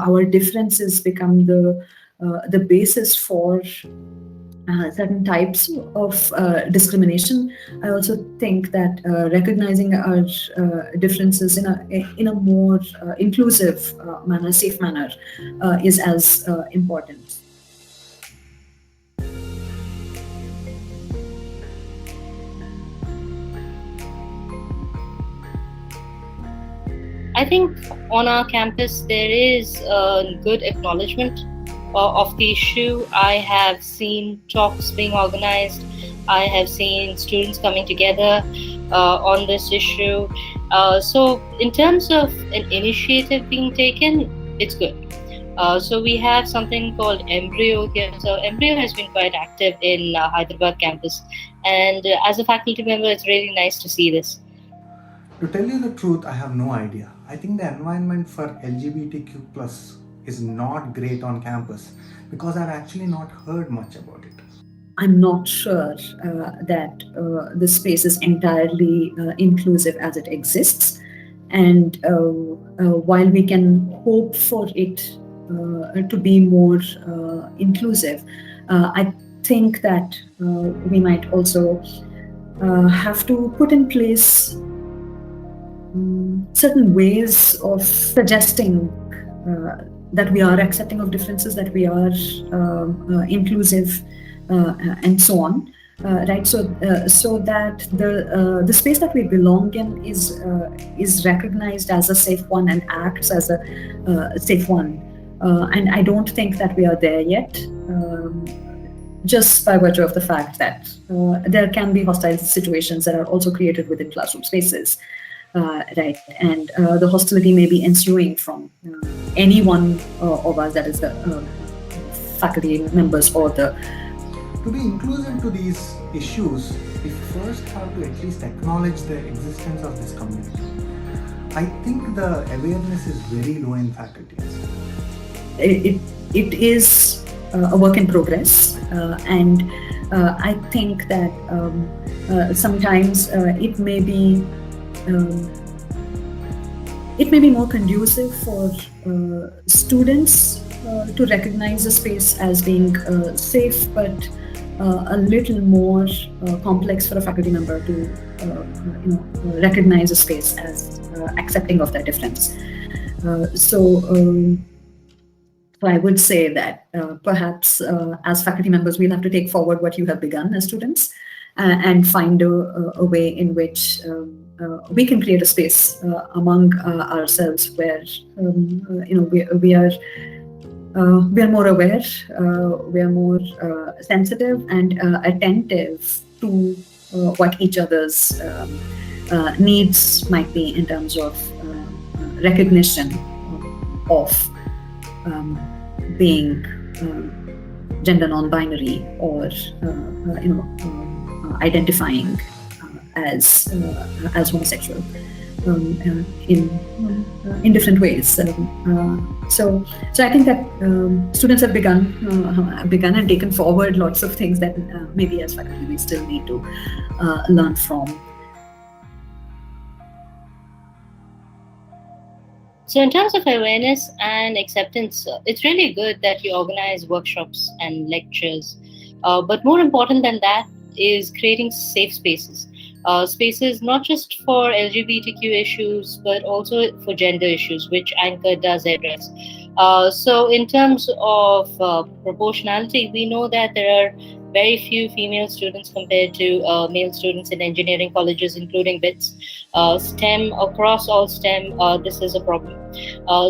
our differences become the basis for certain types of discrimination. I also think that recognizing our differences in a more inclusive manner, safe manner, is as important. I think on our campus there is a good acknowledgement of the issue. I have seen talks being organized. I have seen students coming together on this issue. So, in terms of an initiative being taken, it's good. So we have something called Embryo here. So Embryo has been quite active in Hyderabad campus, and as a faculty member, it's really nice to see this. To tell you the truth, I have no idea. I think the environment for LGBTQ plus is not great on campus because I've actually not heard much about it. I'm not sure that the space is entirely inclusive as it exists. And while we can hope for it to be more inclusive, I think that we might also have to put in place certain ways of suggesting that we are accepting of differences, that we are inclusive, and so on. Right, so that the space that we belong in is recognized as a safe one and acts as a safe one, and I don't think that we are there yet. Just by virtue of the fact that there can be hostile situations that are also created within classroom spaces, right, and the hostility may be ensuing from any one of us, that is the faculty members or the. To be inclusive to these issues, we first have to at least acknowledge the existence of this community. I think the awareness is very low in faculty. It is a work in progress, and I think that sometimes it may be more conducive for students to recognize the space as being safe, but a little more complex for a faculty member to recognize a space as accepting of their difference. So I would say that perhaps as faculty members, we'll have to take forward what you have begun as students and find a way in which we can create a space among ourselves where we are more aware, we are more sensitive and attentive to what each other's needs might be in terms of recognition of being gender non-binary or identifying as homosexual in different ways. So I think that students have begun and taken forward lots of things that maybe as faculty we still need to learn from. So in terms of awareness and acceptance, it's really good that you organize workshops and lectures. But more important than that is creating safe spaces. Spaces not just for LGBTQ issues, but also for gender issues, which Anchor does address. So in terms of proportionality, we know that there are very few female students compared to male students in engineering colleges, including BITS. STEM, across all STEM, this is a problem.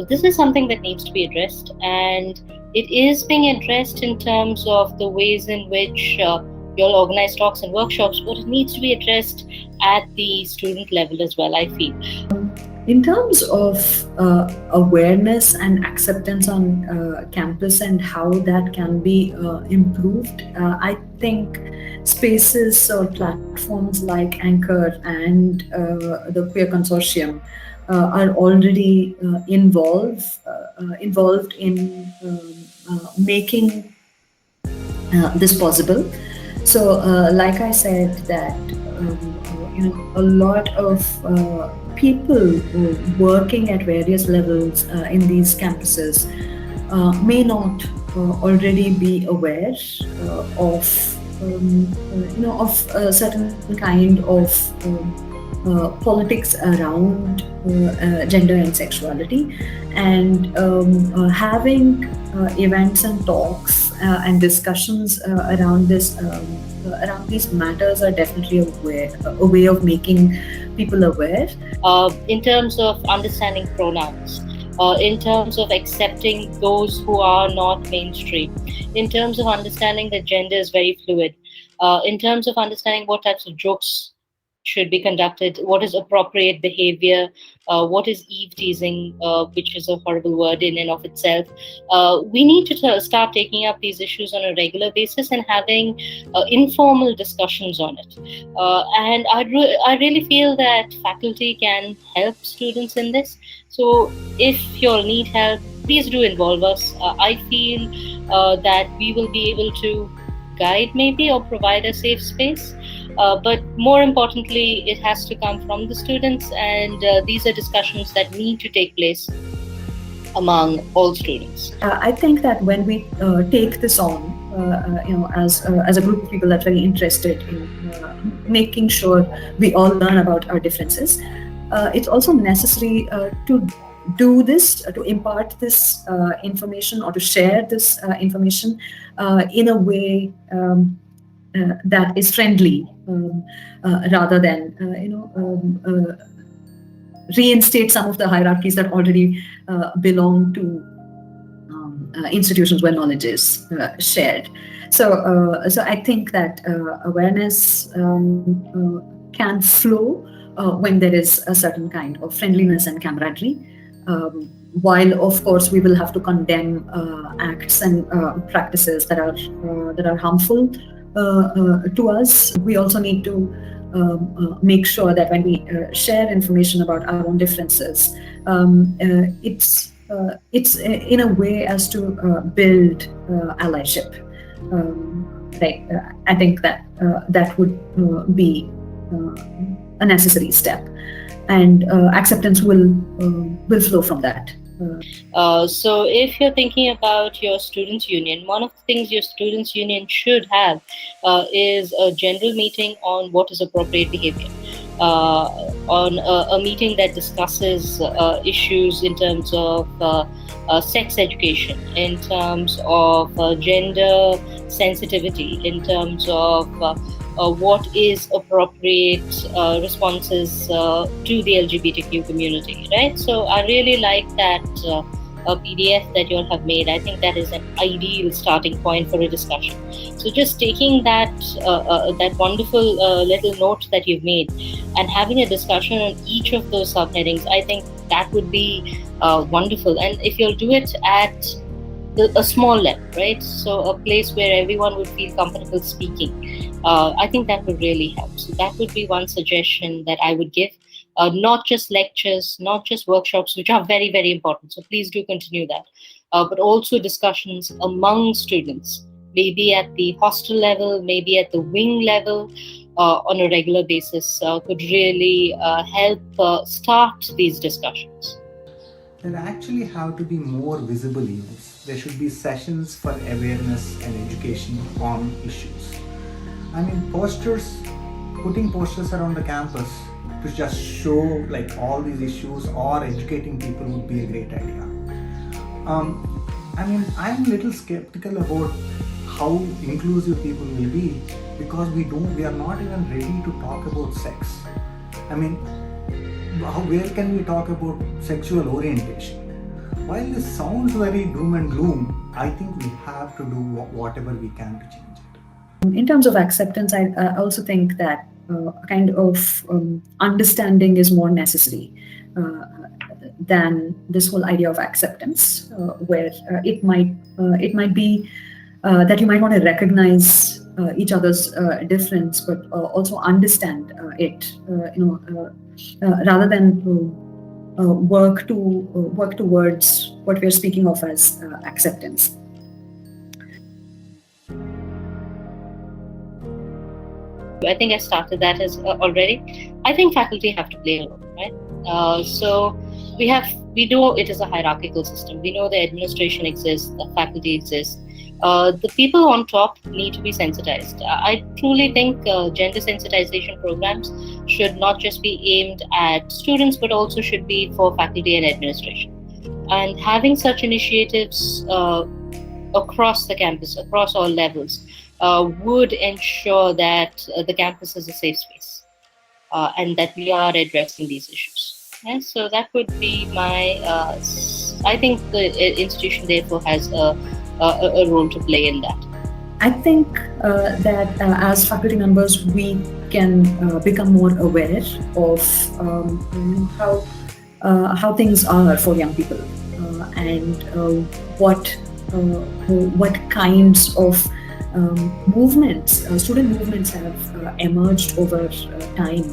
This is something that needs to be addressed, and it is being addressed in terms of the ways in which you'll organize talks and workshops, but it needs to be addressed at the student level as well, I feel. In terms of awareness and acceptance on campus and how that can be improved, I think spaces or platforms like Anchor and the Queer Consortium are already involved in making this possible. So, like I said, that a lot of people working at various levels in these campuses may not already be aware of a certain kind of politics around gender and sexuality, and having events and talks and discussions around these matters are definitely a way of making people aware. In terms of understanding pronouns, in terms of accepting those who are not mainstream, in terms of understanding that gender is very fluid, in terms of understanding what types of jokes should be conducted, what is appropriate behavior, what is eve teasing, which is a horrible word in and of itself. We need to start taking up these issues on a regular basis and having informal discussions on it. And I really feel that faculty can help students in this. So if you all need help, please do involve us. I feel that we will be able to guide maybe or provide a safe space. But more importantly, it has to come from the students, and these are discussions that need to take place among all students. I think that when we take this on, as a group of people that are very interested in making sure we all learn about our differences, it's also necessary to do this, to impart this information or to share this information in a way that is friendly, rather than reinstate some of the hierarchies that already belong to institutions where knowledge is shared. So I think that awareness can flow when there is a certain kind of friendliness and camaraderie. While of course we will have to condemn acts and practices that are harmful to us, we also need to make sure that when we share information about our own differences, it's in a way as to build allyship. Right? I think that that would be a necessary step, and acceptance will flow from that. So if you're thinking about your students' union, one of the things your students' union should have is a general meeting on what is appropriate behavior, on a meeting that discusses issues in terms of sex education, in terms of gender sensitivity, in terms of what is appropriate responses to the LGBTQ community, right? So I really like that PDF that you all have made. I think that is an ideal starting point for a discussion. So just taking that wonderful little note that you've made and having a discussion on each of those subheadings, I think that would be wonderful. And if you'll do it at a small level, right? So a place where everyone would feel comfortable speaking. I think that would really help. So that would be one suggestion that I would give. Not just lectures, not just workshops, which are very, very important. So please do continue that. But also discussions among students, maybe at the hostel level, maybe at the wing level, on a regular basis, could really help start these discussions. There actually have to be more visible events. There should be sessions for awareness and education on issues. I mean, putting posters around the campus to just show like all these issues or educating people would be a great idea. I mean, I'm a little skeptical about how inclusive people will be, because we are not even ready to talk about sex. I mean, where can we talk about sexual orientation? While this sounds very doom and gloom, I think we have to do whatever we can to change it. In terms of acceptance, I also think that a kind of understanding is more necessary than this whole idea of acceptance, where it might be that you might want to recognize each other's difference, but also understand it. Rather than work towards what we are speaking of as acceptance. I think I started that as already. I think faculty have to play a role, right? So we know it is a hierarchical system. We know the administration exists, the faculty exists. The people on top need to be sensitized. I truly think gender sensitization programs should not just be aimed at students, but also should be for faculty and administration. And having such initiatives across the campus, across all levels, would ensure that the campus is a safe space, and that we are addressing these issues. Yeah, so that would be my. I think the institution therefore has a role to play in that. I think that as faculty members, we can become more aware of how things are for young people, and what kinds of movements, student movements have emerged over time.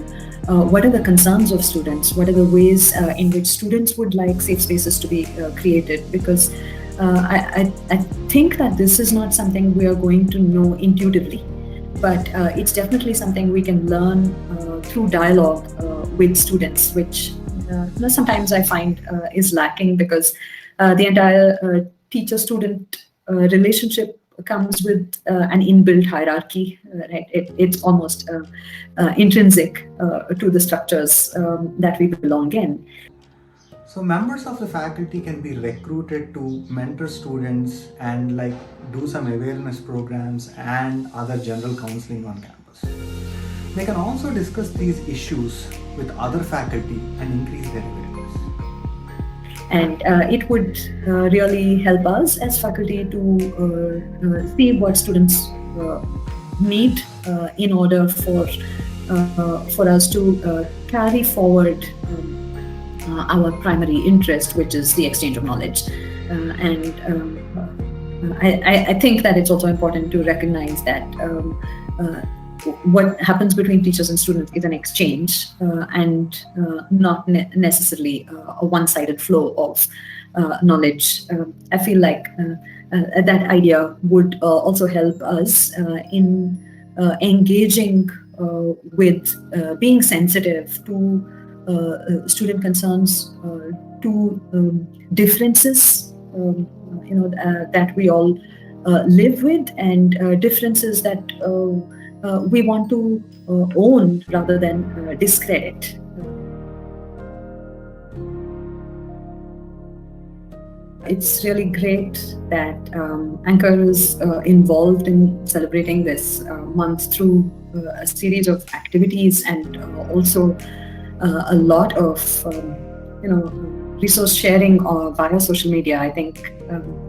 What are the concerns of students? What are the ways in which students would like safe spaces to be created? Because I think that this is not something we are going to know intuitively, but it's definitely something we can learn through dialogue with students, which sometimes I find is lacking, because the entire teacher-student relationship comes with an inbuilt hierarchy, right? It's almost intrinsic to the structures that we belong in. So members of the faculty can be recruited to mentor students and do some awareness programs and other general counseling on campus. They can also discuss these issues with other faculty and increase their awareness. And it would really help us as faculty to see what students need in order for us to carry forward our primary interest, which is the exchange of knowledge. I think that it's also important to recognize that what happens between teachers and students is an exchange, and not necessarily a one-sided flow of knowledge. I feel like that idea would also help us in engaging with being sensitive to student concerns, to differences that we all live with, and differences that we want to own rather than discredit. It's really great that Anchor is involved in celebrating this month through a series of activities, and also a lot of resource sharing via social media. I think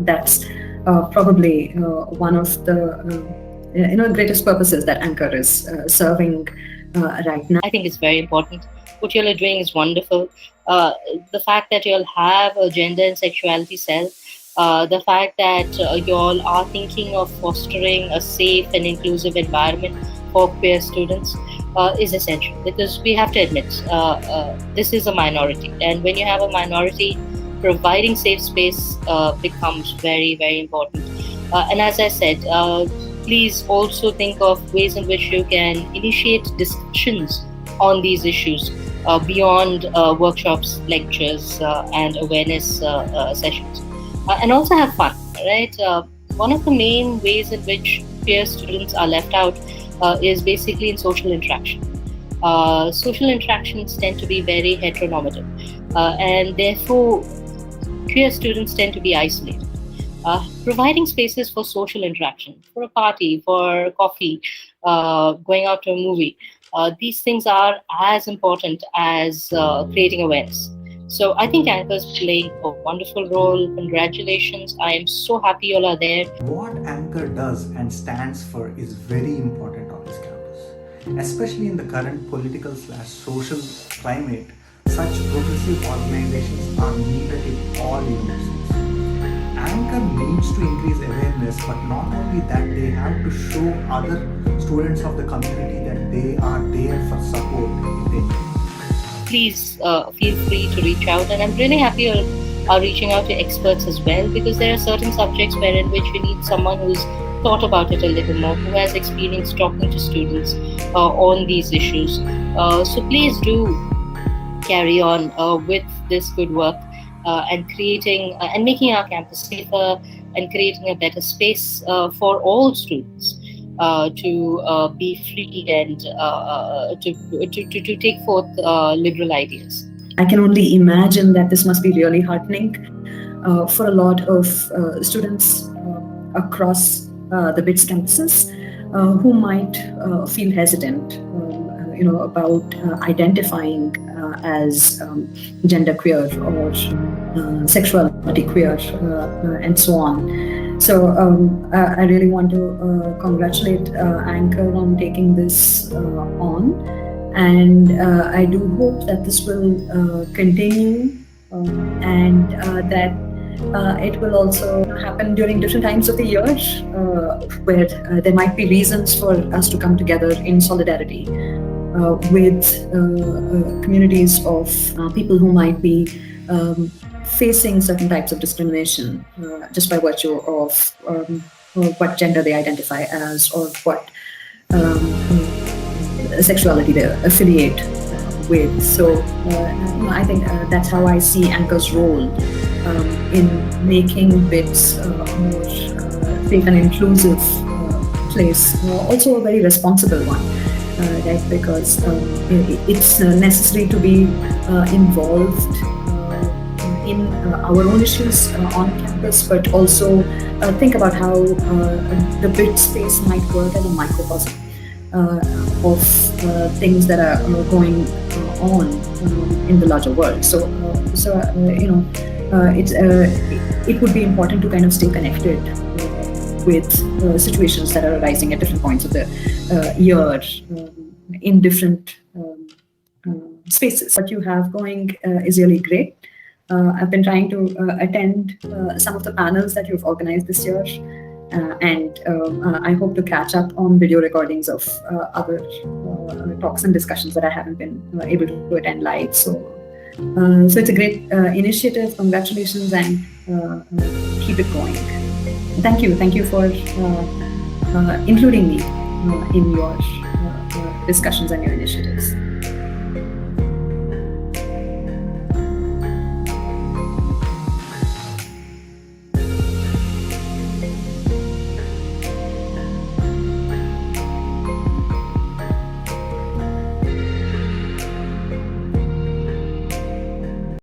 that's probably one of the greatest purposes that Anchor is serving right now. I think it's very important. What you're doing is wonderful. The fact that you'll have a gender and sexuality cell, the fact that y'all are thinking of fostering a safe and inclusive environment for queer students is essential, because we have to admit this is a minority, and when you have a minority, providing safe space becomes very, very important. And as I said, please also think of ways in which you can initiate discussions on these issues beyond workshops, lectures, and awareness sessions, and also have fun, right? One of the main ways in which queer students are left out is basically in social interaction. Social interactions tend to be very heteronormative, and therefore queer students tend to be isolated. Providing spaces for social interaction, for a party, for coffee, going out to a movie, these things are as important as creating awareness. So I think Anchor is playing a wonderful role. Congratulations. I am so happy you all are there. What Anchor does and stands for is very important on this campus. Especially in the current political/social climate, such progressive organizations are needed in all universities. Anchor needs to increase awareness, but not only that, they have to show other students of the community that they are there for support if they need. Please feel free to reach out, and I'm really happy you are reaching out to experts as well, because there are certain subjects wherein which you need someone who's thought about it a little more, who has experience talking to students on these issues. So please do carry on with this good work and creating and making our campus safer and creating a better space for all students to be free and to take forth liberal ideas. I can only imagine that this must be really heartening for a lot of students across the BITS campuses who might feel hesitant, about identifying as genderqueer or sexuality queer and so on. So I really want to congratulate Anchor on taking this on, and I do hope that this will continue and that it will also happen during different times of the year where there might be reasons for us to come together in solidarity with communities of people who might be facing certain types of discrimination just by virtue of what gender they identify as or what sexuality they affiliate with. So I think that's how I see Anchor's role in making BITS a more safe and inclusive place, also a very responsible one, right? Because it's necessary to be involved in our own issues on campus, but also think about how the BIT space might work as a microcosm of things that are going on in the larger world. So it would be important to kind of stay connected with situations that are arising at different points of the year in different spaces. What you have going is really great. I've been trying to attend some of the panels that you've organized this year, and I hope to catch up on video recordings of other talks and discussions that I haven't been able to attend live. So it's a great initiative. Congratulations, and keep it going. Thank you for including me in your discussions and your initiatives.